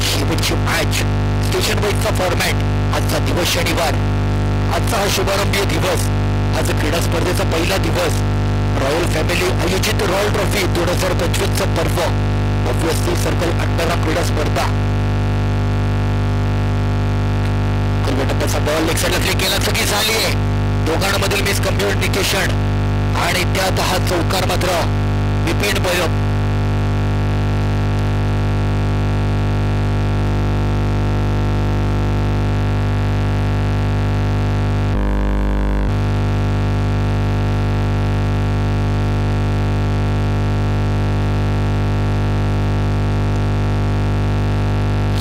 शेवटची match, station वाईजचा format, आजचा दिवस शनिवार, आजचा हा शुभारंभीय दिवस, आज क्रीडा स्पर्धेचा पहिला दिवस, रॉयल फॅमिली आयोजित रॉयल ट्रॉफी 2025चा पर्व, ऑब्वियसली सर्कल 18 क्रीडा स्पर्धा. टप्प्याचा बॉल लेग साइडला फ्लिक केला, चुकी झालीये. दोघांमधील मिसकम्युनिकेशन आणि त्यात हा चौकार मात्र विपिन भोयर.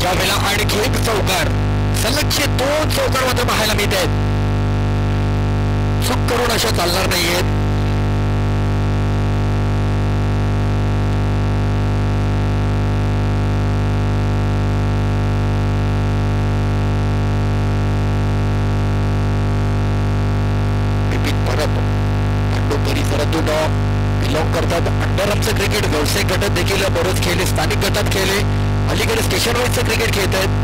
यावेळेला आणखी एक चौकार, सलगचे 2 चौकार मात्र पाहायला मिळत आहेत. चूक करून अशा चालणार नाहीयेत. परत पांडू परिसरातून बिलॉंग करतात. अंडरआर्मचं क्रिकेट व्यावसायिक गटात देखील बरेच खेळले, स्थानिक गटात खेळले, अलीकडे स्टेशन वाईजचं क्रिकेट खेळत आहेत.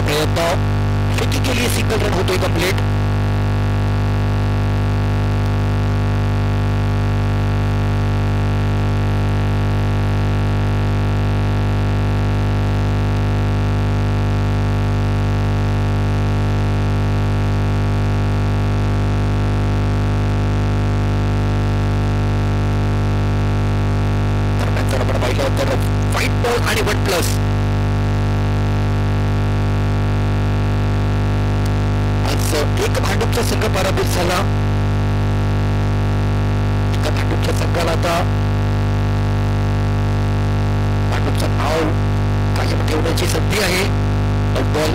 प्रयत्न के लिए सिंगल रन होतोय कंप्लीट. दरम्यान जर आपण पाहिलं तर 5 बॉल आणि 1+. एक भांडूपचा संघ पराभूत झाला. एका भांडूपच्या संघाला आता भांडूपचं नाव कायम ठेवण्याची संधी आहे. बॉल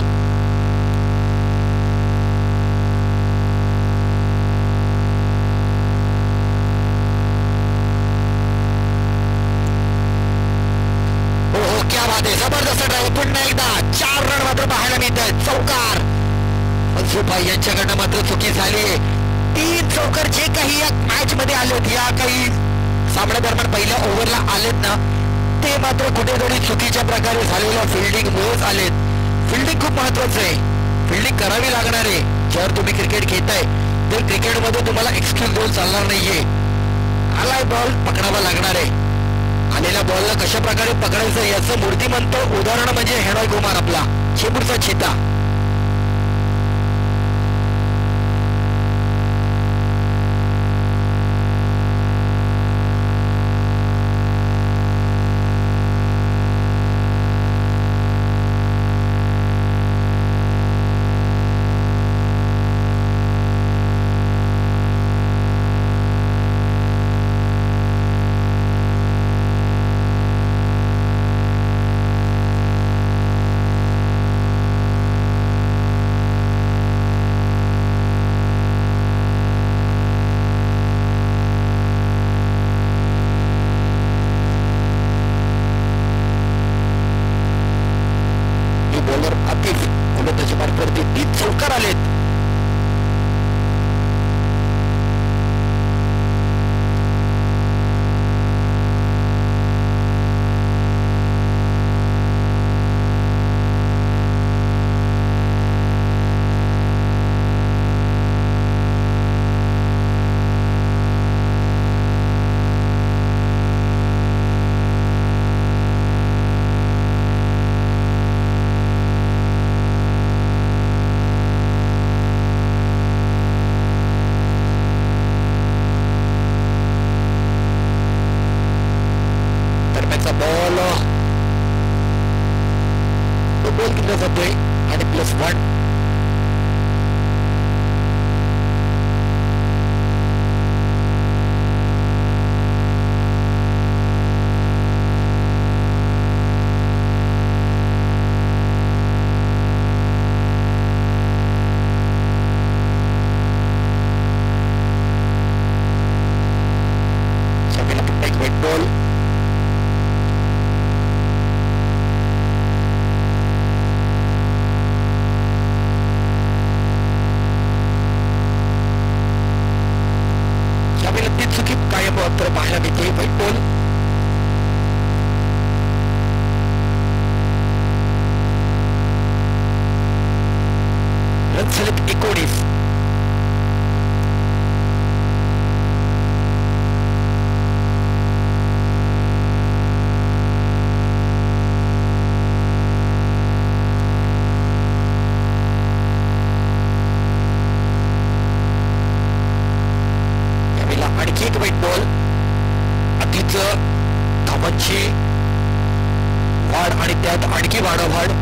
हो, क्या बात आहे, जबरदस्त ड्राईव्ह. पुन्हा एकदा 4 रन मात्र पाहायला मिळत आहेत. चौकार मनसुखभाई यांच्याकडनं मात्र चुकी झाली. 3 चौकार जे काही या मॅच मध्ये आलेत, या काही सामन्यादरम्यान पहिल्या ओव्हरला आलेत ना, ते मात्र कुठेतरी चुकीच्या प्रकारे झालेल्या फिल्डिंग मुळेच आलेत. फिल्डिंग खूप महत्वाचं आहे, फिल्डिंग करावी लागणार आहे. जर तुम्ही क्रिकेट खेळताय तर क्रिकेटमध्ये तुम्हाला एक्सक्यूज देऊन चालणार नाहीये. आलाय बॉल, पकडावा लागणार आहे. आलेल्या बॉलला कशा प्रकारे पकडायचं याचं मूर्तिमंत उदाहरण म्हणजे हेनॉय कुमार, आपला चेंबूरचा चिता. चौकार आलेत. बॉल दिला जातोय आणि +1. बॉल पंचलित 19. आणखी एक वाईट बॉल. अतिच धावांची वाढ आणि त्यात आणखी वाढ. बॉल.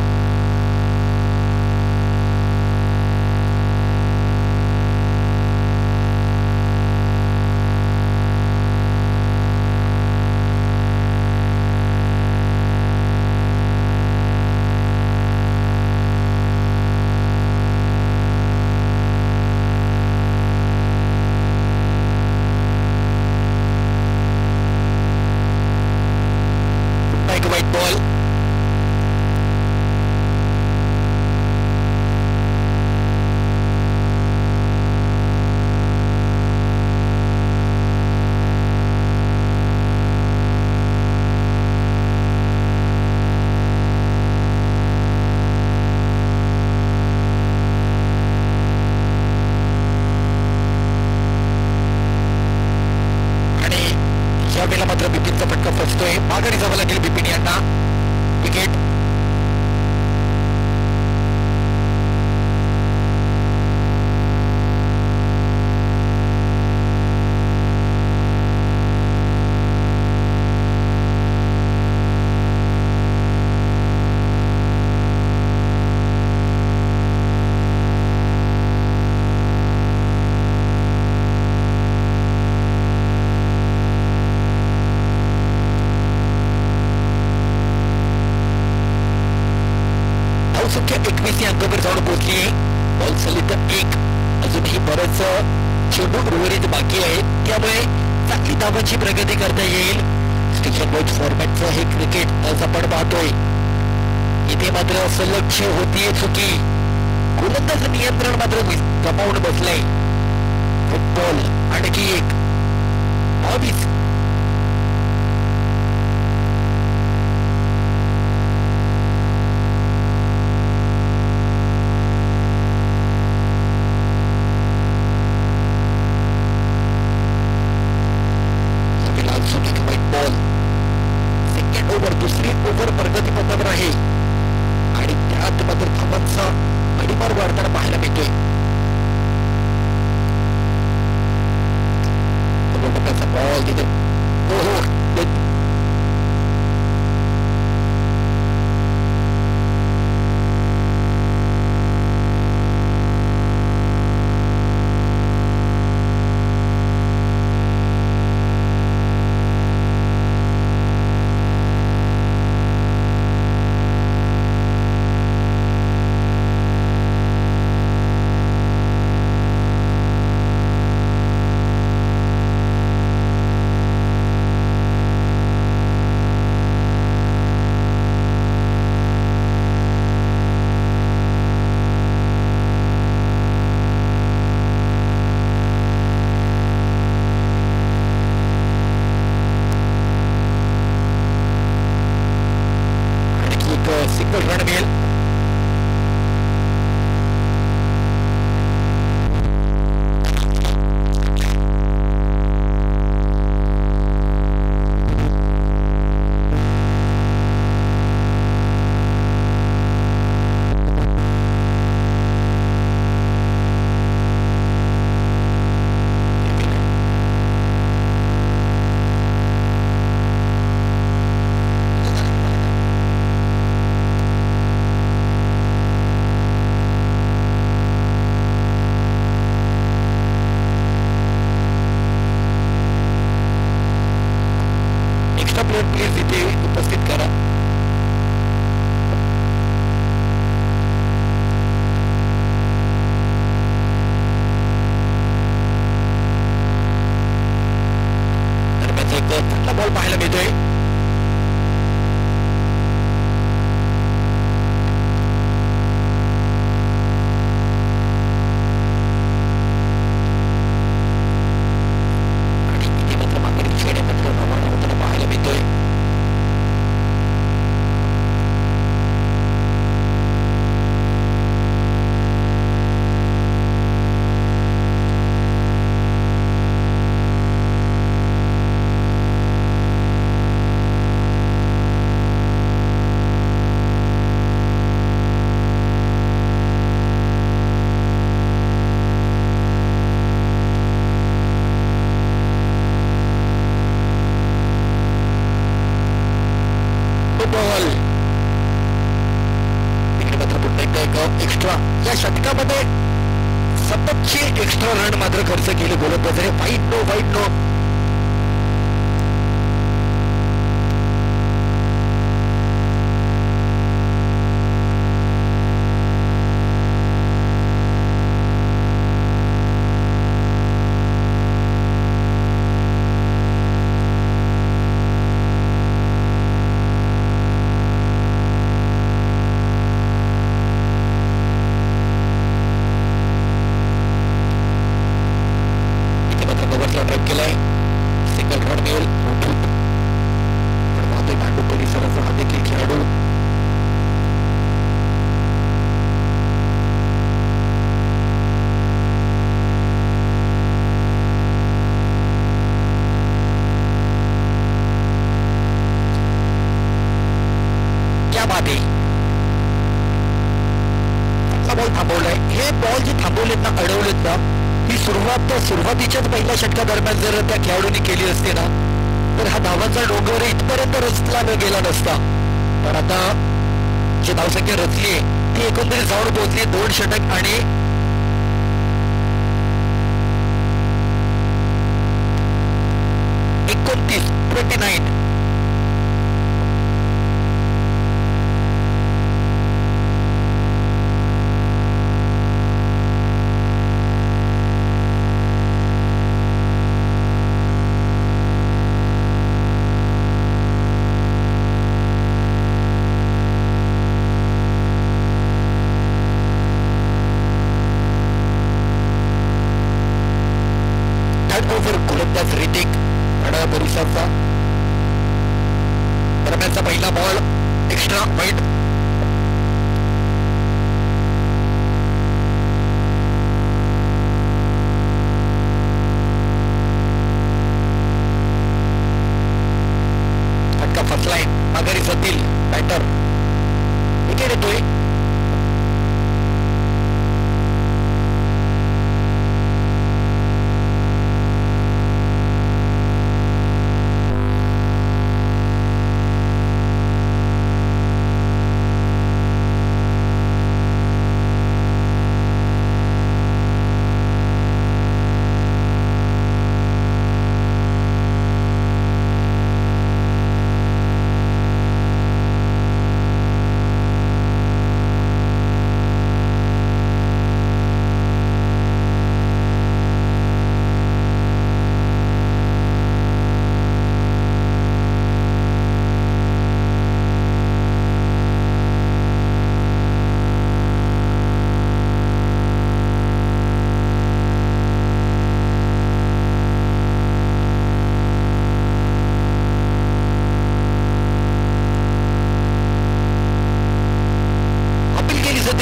आणि या वेळेला मात्र बिपिनचा फटका फसतोय. माघारी जावं लागेल बिपिन यांना. विकेट. संख्या 21 या अंकावर जाऊन पोहोचली. बॉल चालली तर 1. अजूनही बरेच चेंडू उर्वरित बाकी आहेत, त्यामुळे चांगली धावांची प्रगती करता येईल. स्टेशन बॉल फॉर्मॅटचं हे क्रिकेट आज आपण पाहतोय. इथे मात्र सलगची होतीये चुकी. गोलंदाज नियंत्रण मात्र गमावून बसलंय. फुटबॉल आणखी एक 22. सेकंड ओव्हर, दुसरी ओव्हर प्रगती पथावर आहे आणि त्यात मात्र धावांचा अडीमार वाढताना पाहायला मिळतोय. बॉल तिथे सिंगल रन मिळेल. प्लेयर प्लीज इथे उपस्थित करा. दरम्यान एक चांगला बॉल पाहायला मिळतोय. एक एक्स्ट्रा या षटकामध्ये सततचे एक्स्ट्रा रन मात्र खर्च केले गोलंदाजाने. वाईट नो थांबवलाय. हे बॉल जे थांबवलेत ना, अडवलेत ना, ही सुरुवातीच्याच पहिल्या षटका दरम्यान जर त्या खेळाडूंनी केली असते ना, तर हा धावांचा डोंगर इथपर्यंत रचला न गेला नसता. पण आता जी धावसंख्या रचली ती एकंदरीत जाऊन पोहोचली 2 षटक आणि 29. ओव्हर गोलंदाज रितिक परिसरचा दरम्यानचा पहिला बॉल एक्स्ट्रा वाईट. फटका फसलाय, माघारी जातील बॅटर. विकेट येतोय.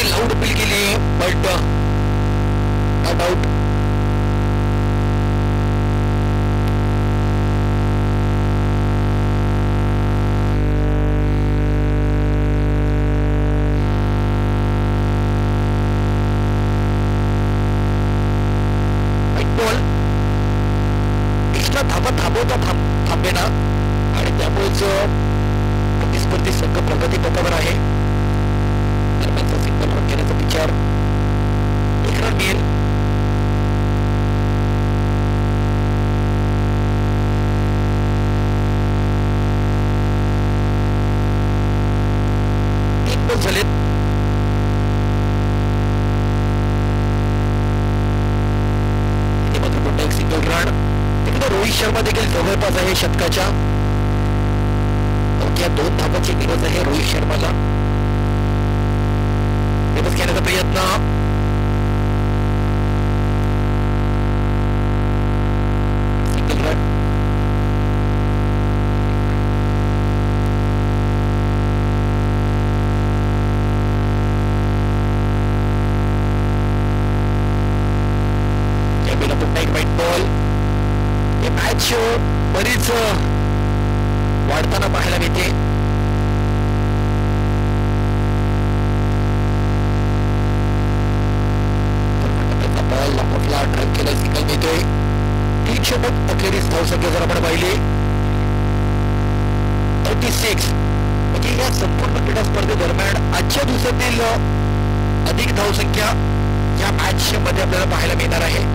लाऊड अपील केली but not out. Ball extra थांबवता थांबे ना आणि त्यामुळेच प्रतिस्पर्धी संघ प्रगती पथावर आहे. सिंगल रन घेण्याचा विचार. 1 रन मिळेल. तीन बॉल झालेत. इथे मात्र पुन्हा एक सिंगल रन. तिकडे रोहित शर्मा देखील जवळपास आहे षटकाच्या. या 2 धावांची गरज आहे रोहित शर्माला. घेण्याचा प्रयत्न. Single run. यावेळेला पुन्हा एक वाईट बॉल. हे मॅच बरीच वाढताना पाहायला मिळते. ड्राईव्ह केला, सिंगल मिळतोय. 3 षटक अखेरीस धावसंख्या जर आपण पाहिली 36. म्हणजे या संपूर्ण क्रीडा स्पर्धेदरम्यान आजच्या दिवसातील अधिक धावसंख्या या मॅच मध्ये आपल्याला पाहायला मिळणार आहे.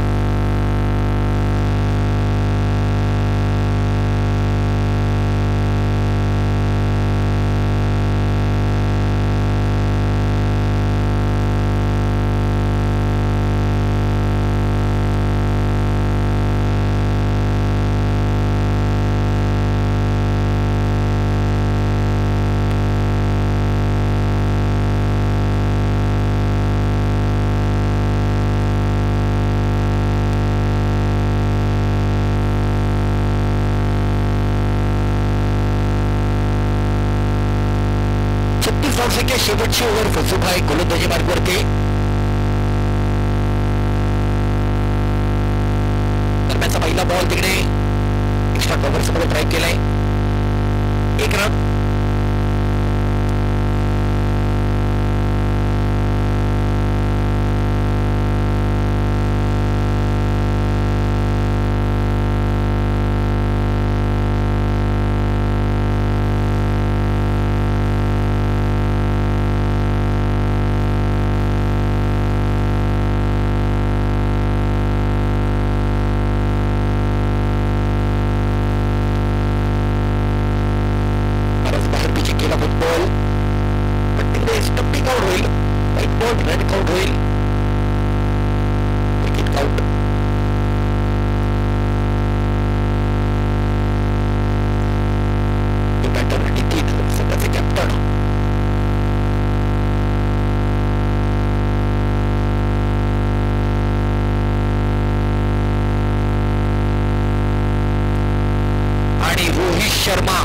धावसंख्या शेवटची ओव्हर फसुभाई गोलंदाजी मार्गवरती. दरम्यानचा पहिला बॉल तिकडे एक्स्ट्रा कव्हर समोर ट्राय केलाय. 1 रन. शर्मा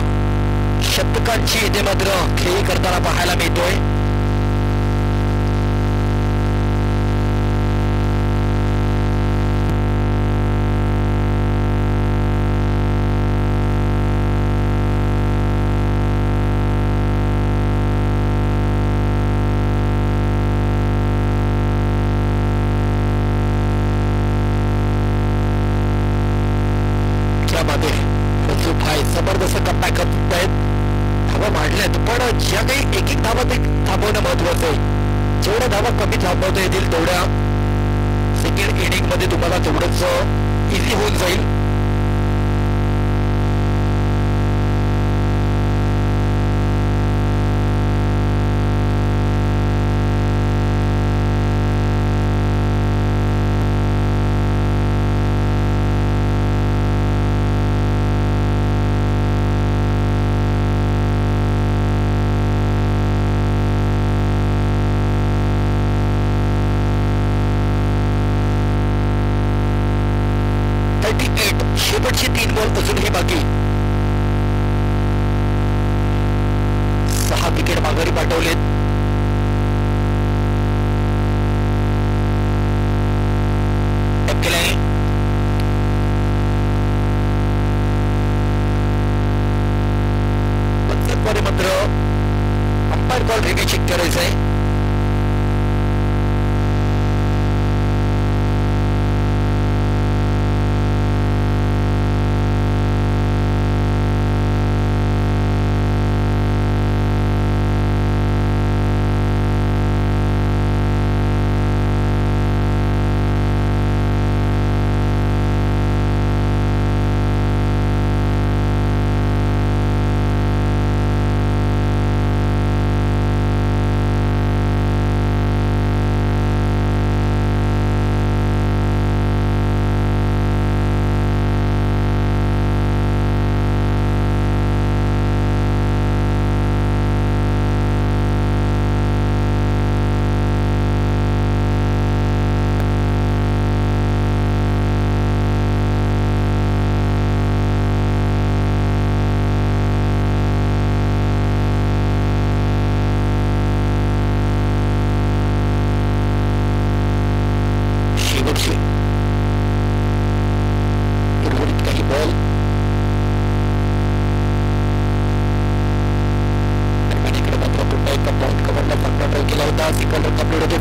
शतकांची इथे मात्र खेळी करताना पाहायला मिळतोय. जबरदस्त कमबॅक करत आहेत. धावा वाढल्यात पण ज्या काही एक धावा ते थांबवणं महत्वाचं आहे. जेवढ्या धावा कमी थांबवता येतील तेवढ्या सेकंड इनिंग मध्ये तुम्हाला तेवढंच इझी होऊन जाईल. शेवटचे 3 बॉल अजूनही बाकी. 6 विकेट माघारी पाठवलेत. मात्र अंपायर कॉल रिव्ह्यू चेक करायचा आहे.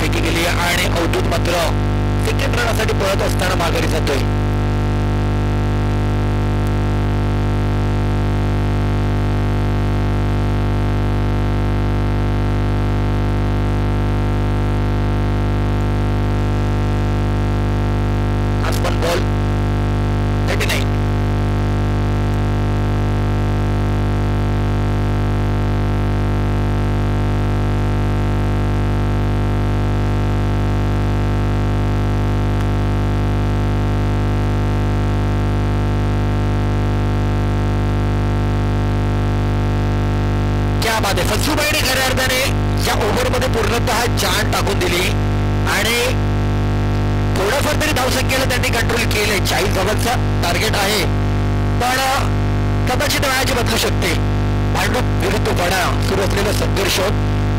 फेकी गेली आणि अवधूत मात्र सेकंड रनासाठी पळत असताना माघारी जातोय. या ओव्हरमध्ये पूर्णतः जान टाकून दिली आणि थोडंफार तरी धावसंख्येला त्यांनी कंट्रोल केले. 40 धावांचा टार्गेट आहे, पण कदाचित वेळाची बदलू शकते. भांडूप विरुद्ध वडा सुरू असलेला संघर्ष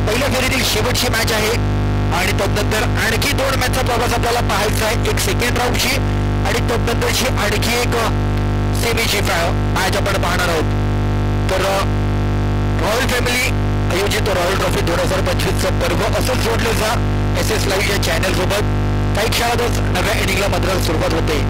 पहिल्या फेरीतील शेवटची मॅच आहे आणि तदनंतर आणखी 2 मॅचचा प्रवास आपल्याला पाहायचा आहे. एक सेकंड राऊंडची आणि तदनंतरची आणखी एक सेमीची मॅच आपण पाहणार आहोत. तर रॉयल फॅमिली आयोजित रॉयल ट्रॉफी 2025चं पर्व असंच जोडलं जा SS लाईव्ह या चॅनल सोबत. काही क्षणातच नव्या इनिंगला मात्र सुरुवात होते.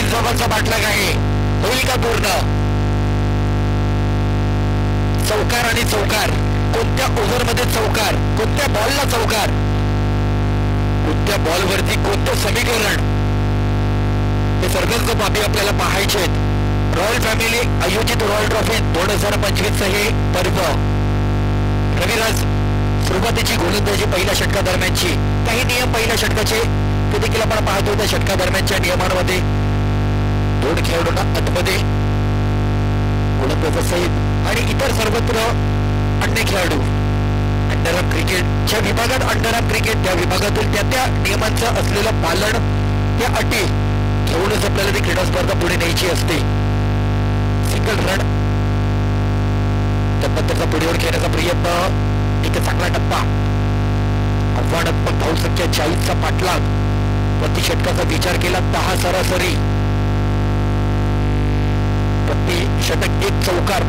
जवळचा बाटला आहे, होईल का पूर्ण? चौकार आणि चौकार, कोणत्या ओव्हरमध्ये चौकार, कोणत्या बॉलला चौकार, कोणत्या बॉलवरती कोणतं समीकरण, हे सर्वच बाबी आपल्याला पाहायचे आहेत. रॉयल फॅमिली आयोजित रॉयल ट्रॉफी 2025 हे पर्व. रविराज सुरुवातीची गोलंदाजी पहिल्या षटका दरम्यानची, काही नियम पहिल्या षटकाचे ते देखील आपण पाहतो. त्या षटका दरम्यानच्या नियमांमध्ये 2 खेळाडूंना आतमध्ये गोलंदाजासहित आणि इतर सर्वत्र अन्य खेळाडू अंडर आर्म क्रिकेटच्या विभागात अंडर आर्म क्रिकेट त्या विभागातील त्या नियमांचं असलेलं पालन, त्या अटी घेऊनच आपल्याला ती क्रीडा स्पर्धा पुढे न्यायची असते. सिंगल रन त्याबद्दलचा पुढेवर खेळण्याचा प्रयत्न, एक चांगला टप्पा, आव्हानात्मक धावसंख्या 40चा पाठलाग, प्रति षटकाचा विचार केला 10 सरासरी, प्रति षटक 1 चौकार,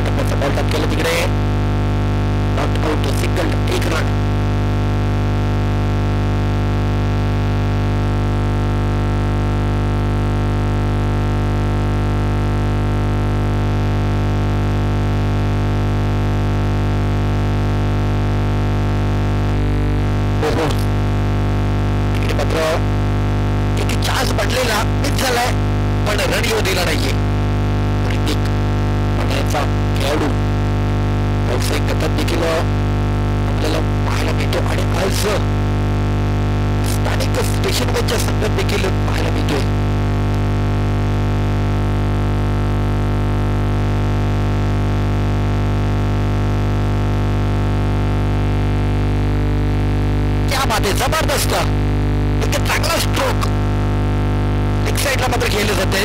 टप्प्याचा बॉल टप केला तिकडे, नॉट आउट, सिंगल 1 रन. जबरदस्त एक चांगला स्ट्रोक लेग साइडला मात्र खेळले जाते.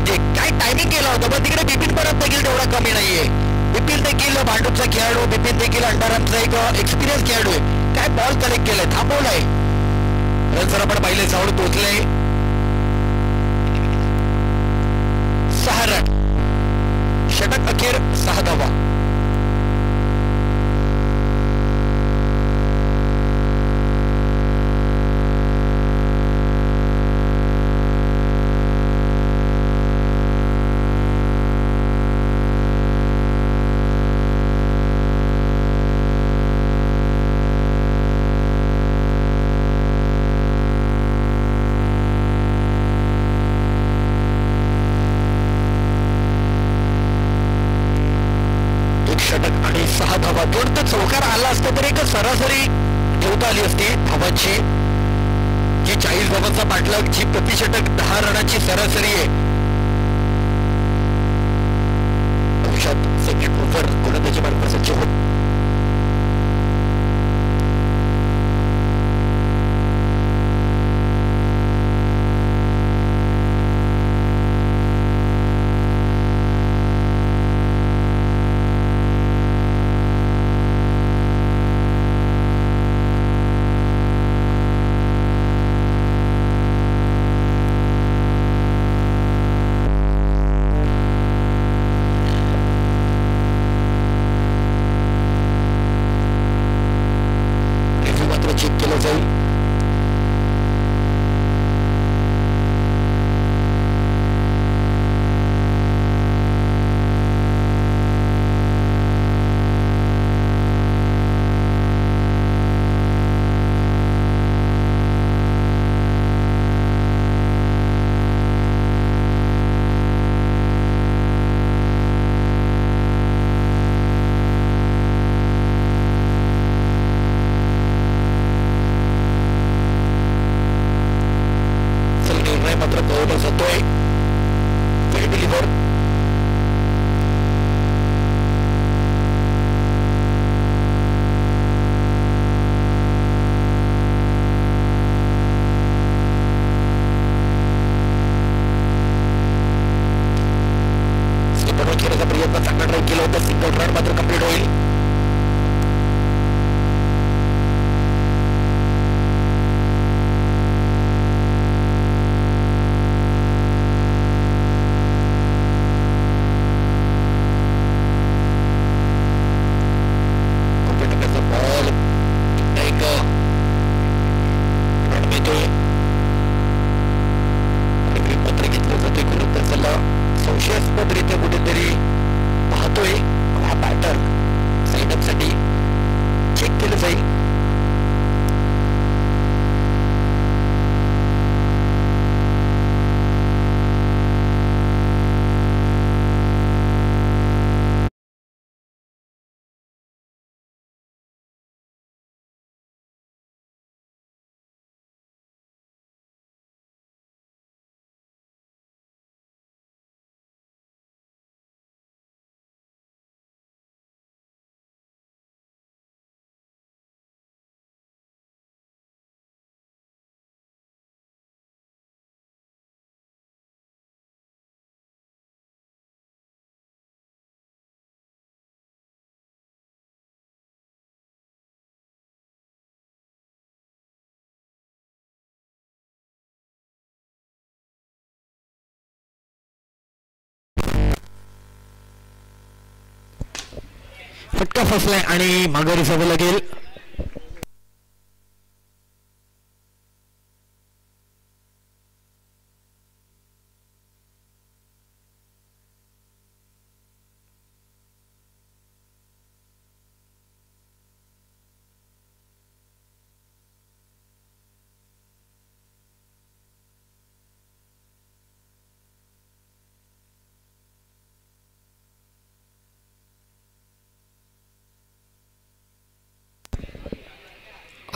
म्हणजे काय टायमिंग केला होता पण तिकडे बिपिन परत देखील तेवढा कमी नाहीये. बिपिन देखील भांडूपचा खेळाडू, बिपिन देखील अंडरआर्मचा एक एक्सपिरियन्स खेळाडू आहे. काय बॉल कलेक्ट केलाय, थांबवलाय. जर आपण पाहिले साऊंड पोहोचले 6 रन, षटक अखेर 6 धावा. चौकार आला असता तर एक सरासरी ठेवता आली असती धावांची. जी 40 धावांचा पाठलाग, जी प्रतिषटक 10 रनाची सरासरी आहे. भविष्यात सेकंड ओव्हर गोलंदाजी मार्फत होत. फटका फसलाय आणि माघारी जावं लागेल.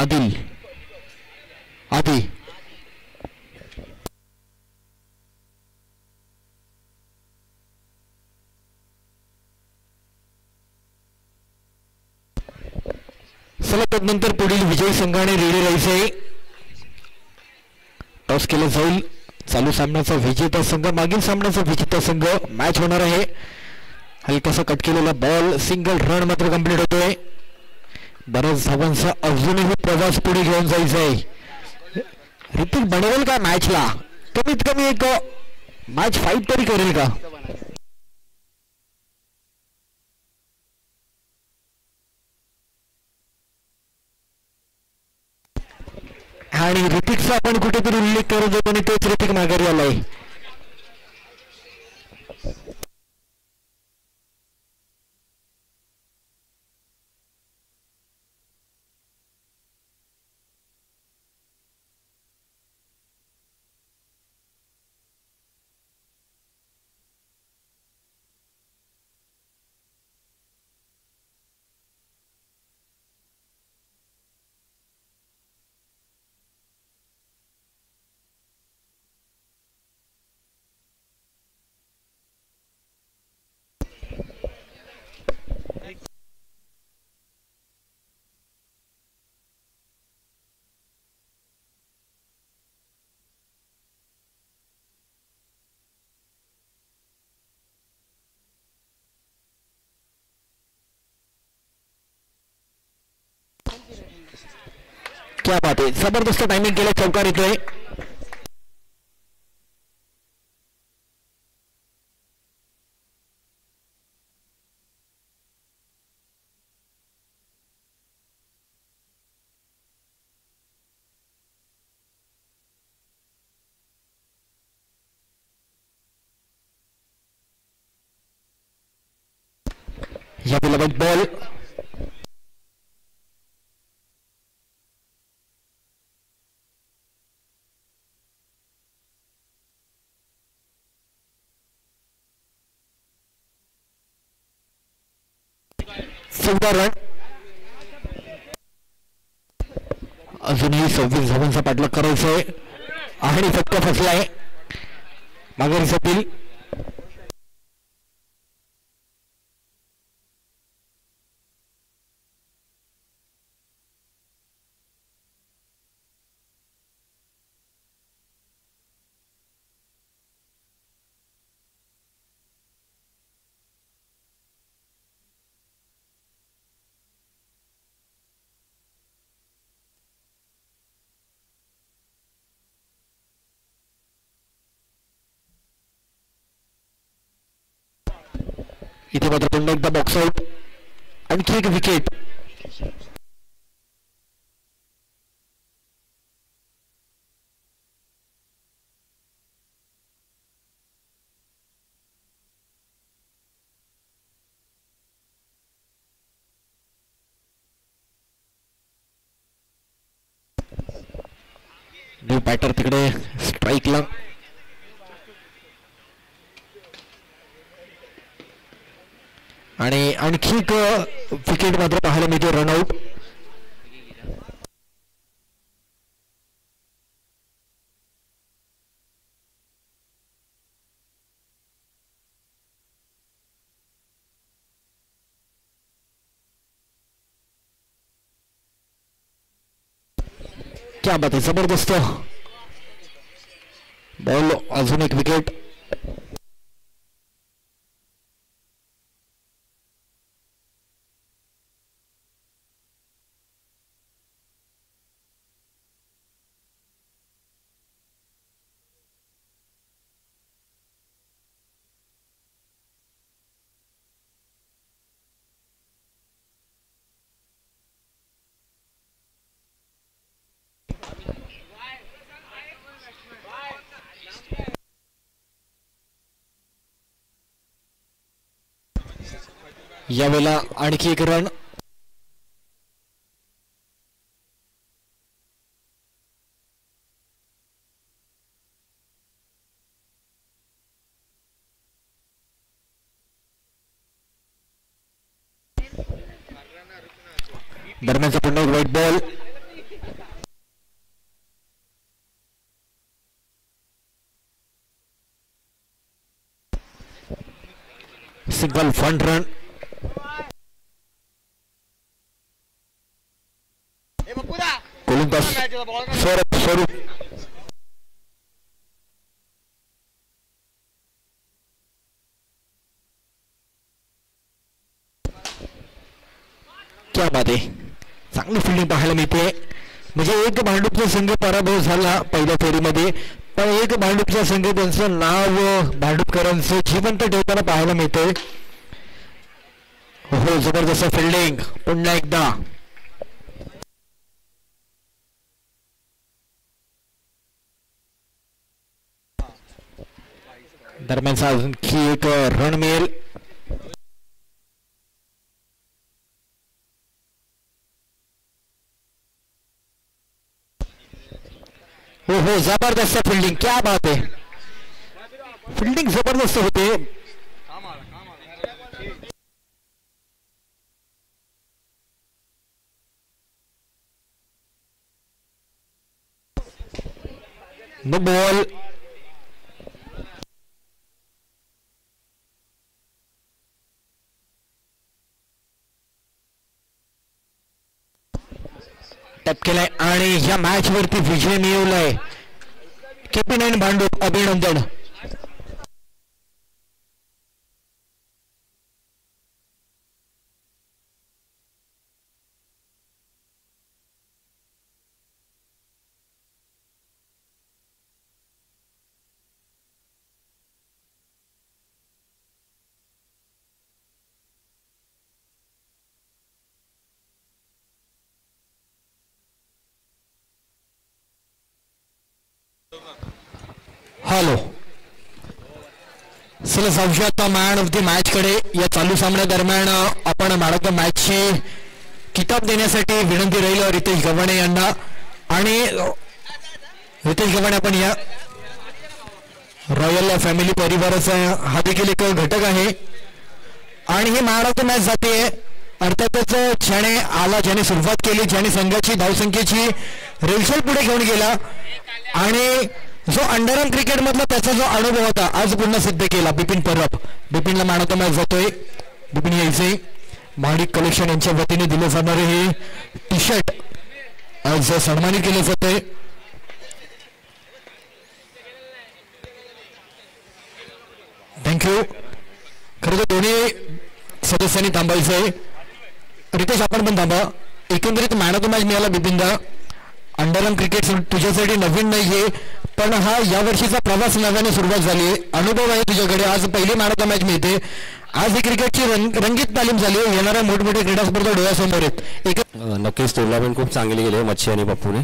आदिल आदि चला तदनंतर पुढील विजयी संघाने रेडी राहायचे. टॉस केलं जाईल. चालू सामन्याचा विजेता संघ मागील सामन्याचा विजेता संघ मॅच होणार आहे. हलकासा कट केलेला बॉल सिंगल रन मात्र कंप्लीट होतोय. बऱ्याच धावांचा अजूनही प्रवास पुढे घेऊन जायचा आहे. ऋतिक बनवेल का मॅचला? कमीत कमी एक मॅच फाईट तरी करेल का? आणि ऋतिकचा आपण कुठेतरी उल्लेख करत होतो आणि तोच ऋतिक माघारी आलाय. क्या बात आहे, जबरदस्त टायमिंग केलं, चौकार येतोय. या बिलबट बॉल रन. अजूनही 26 धावांचा पाठलाग करायचा आहे आणि फटका फसलाय. माघारीचा अपील. इथे मात्र पुन्हा एकदा बॉक्स आउट. आणखी एक विकेट. न्यू बॅटर तिकडे स्ट्राईकला. आणि आणखी एक विकेट मात्र पाहायला मिळते, रनआउट. क्या बात आहे, जबरदस्त बॉल. अजून एक विकेट. यावेळेला आणखी एक रन. दरम्यानचा पुन्हा एक वाईट बॉल. सिंगल फन रन. स्वरूप बात आहे, चांगली फिल्डिंग पाहायला मिळते. म्हणजे एक भांडूपचा संघ पराभव झाला पहिल्या फेरीमध्ये, पण एक भांडूपचा संघ त्यांचं नाव भांडूपकरांचं जिवंत ठेवताना पाहायला मिळतंय. हो, जबरदस्त फिल्डिंग पुन्हा एकदा. दरम्यानचा आणखी एक रन मिळेल. हो हो, जबरदस्त फिल्डिंग, क्या बात आहे, फिल्डिंग जबरदस्त होते. No ball. टॅप केलाय आणि या मॅच वरती विजय मिळवलाय KP9 भांडूप. अभिनंदन. हॅलो, चला जाऊया आता मॅन ऑफ द मॅच कडे. या चालू सामन्या दरम्यान आपण मॅन ऑफ द मॅचचे किताब देण्यासाठी विनंती राहील रितेश गव्हाणे यांना. आणि रितेश गव्हाणे आपण या रॉयल फॅमिली परिवाराचा हा देखील एक घटक आहे आणि हे मॅन ऑफ द मॅच जाते. अर्थातच ज्याने आला, ज्याने सुरुवात केली, ज्याने संघाची धावसंख्येची रेलचेल पुढे घेऊन गेला आणि जो अंडरआर्म क्रिकेट मधला त्याचा जो अनुभव होता आज पुन्हा सिद्ध केला. बिपिन परब, बिपिनला मॅन ऑफ द मॅच जातोय. बिपिन यायचे महाडिक कलेक्शन यांच्या वतीने दिले जाणारे हे टी शर्ट आज सन्मानित केले जाते. थँक्यू. खरं तर दोन्ही सदस्यांनी थांबायचं आहे. रितेश आपण पण थांबा. एकंदरीत मॅन ऑफ द मॅच मिळाला बिपिनदा. अंडरआर्म क्रिकेट तुझ्यासाठी नवीन नाहीये, पण हा या वर्षीचा प्रवास नव्याने सुरुवात झाली. अनुभव आहे तुझ्याकडे. आज पहिली मॅन ऑफ द मॅच मिळते. आज ही क्रिकेटची रंगीत तालीम झाली. येणाऱ्या मोठमोठ्या क्रीडा स्पर्धा डोळ्यासमोर आहेत. नक्कीच टुर्नामेंट खूप चांगली गेली मच्छी आणि पप्पूने.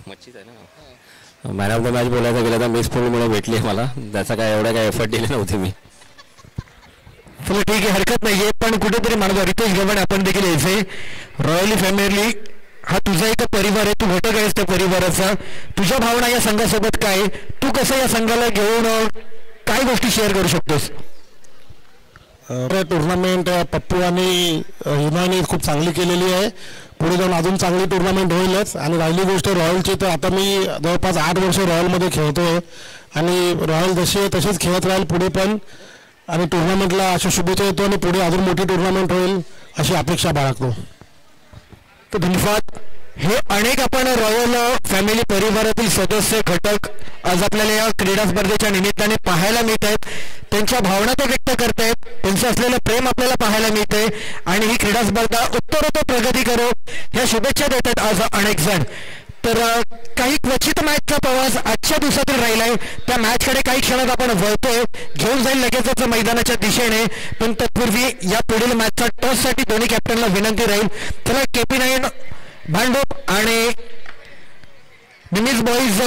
मच्छीच आहे ना. मॅन ऑफ द मॅच बोलायचं गेलं तर मिस पोलमुळे भेटली मला. त्याचा काय एवढा काय एफर्ट दिले नव्हते मी. चला ठीक आहे, हरकत नाहीये. पण कुठेतरी म्हणतो रितेश गव्हाणे आपण देखील यायचे. रॉयल फॅमिली हा तुझा एक परिवार आहे, तू घटक आहेस त्या परिवाराचा. तुझ्या भावना या संघासोबत काय, तू कसं या संघाला घेऊन काय गोष्टी शेअर करू शकतोस? टुर्नामेंट पप्पू आणि हिनाने खूप चांगली केलेली आहे. पुढे जाऊन अजून चांगली टुर्नामेंट होईलच. आणि राहिली गोष्ट रॉयलची, तर आता मी जवळपास 8 वर्ष रॉयलमध्ये खेळतोय आणि रॉयल जशी आहे तशीच खेळत राहील पुढे पण. आणि टुर्नामेंटला अशा शुभेच्छा देतो आणि पुढे अजून मोठी टुर्नामेंट होईल अशी अपेक्षा बाळगतो. तर धन्यवाद. हे अनेक आपण रॉयल फॅमिली परिवारातील सदस्य घटक आज आपल्याला या क्रीडा स्पर्धेच्या निमित्ताने पाहायला मिळत आहेत. त्यांच्या भावना ते व्यक्त करतायत, त्यांचं असलेलं प्रेम आपल्याला पाहायला मिळतंय आणि ही क्रीडा स्पर्धा उत्तरोत्तर प्रगती करो ह्या शुभेच्छा देतात आज अनेक जण. तर काही क्वचित मॅचचा प्रवास आजच्या दिवसातील राहिलाय. त्या मॅचकडे काही क्षणात आपण वळतोय. घेऊन जाईल लगेचच मैदानाच्या दिशेने. पण तत्पूर्वी या पुढील मॅचचा टॉससाठी दोन्ही कॅप्टनला विनंती राहील. चला KP9 भांडूप आणि निमिष बॉईज